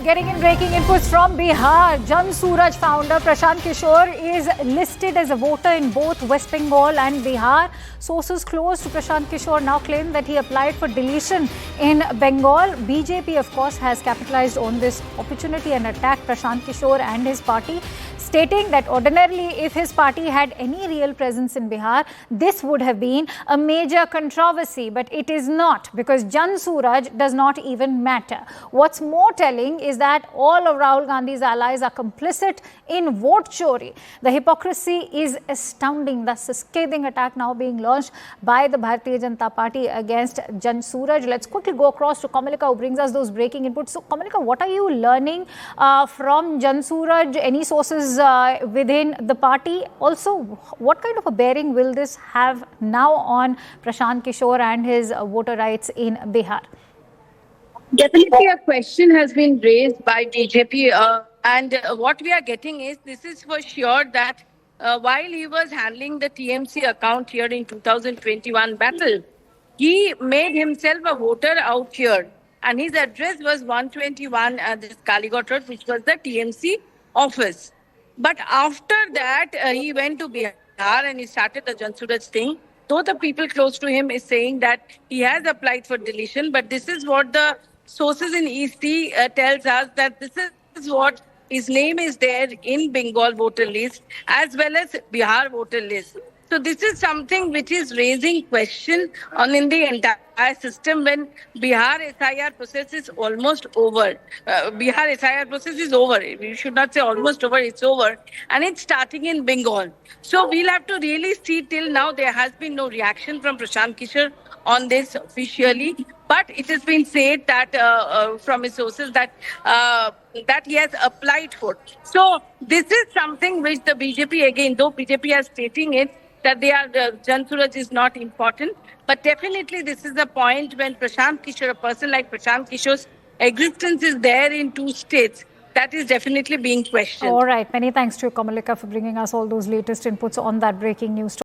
getting in breaking inputs from Bihar. Jan Suraj founder Prashant Kishore is listed as a voter in both West Bengal and Bihar. Sources close to Prashant Kishore now claim that he applied for deletion in Bengal. BJP, of course, has capitalized on this opportunity and attacked Prashant Kishore and his party, stating that ordinarily if his party had any real presence in Bihar, this would have been a major controversy, but it is not, because Jan Suraj does not even matter. What's more telling is that all of Rahul Gandhi's allies are complicit in vote chori. The hypocrisy is astounding. Thus, a scathing attack now being launched by the Bharatiya Janata Party against Jan Suraj. Let's quickly go across to Kamalika, who brings us those breaking inputs. So, Kamalika, what are you learning from Jan Suraj? Any sources within the party? Also, what kind of a bearing will this have now on Prashant Kishore and his voter rights in Bihar? Definitely a question has been raised by BJP and what we are getting is, this is for sure that while he was handling the TMC account here in 2021 battle, he made himself a voter out here, and his address was 121 this Kaligot Road, which was the TMC office. But after that, he went to Bihar and he started the Jan Suraj thing. Though the people close to him is saying that he has applied for deletion, but this is what the sources in EC tells us, that this is what his name is there in Bengal voter list as well as Bihar voter list. So this is something which is raising question on in the entire system when Bihar SIR process is almost over. Bihar SIR process is over. We should not say almost over, it's over. And it's starting in Bengal. So we'll have to really see. Till now there has been no reaction from Prashant Kishore on this officially. But it has been said that from his sources that that he has applied for. So this is something which the BJP, again, though BJP is stating it, that they are Jan Suraj is not important, but definitely this is the point when Prashant Kishore, a person like Prashant Kishore's existence is there in two states, that is definitely being questioned. All right. Many thanks to you, Kamalika, for bringing us all those latest inputs on that breaking news.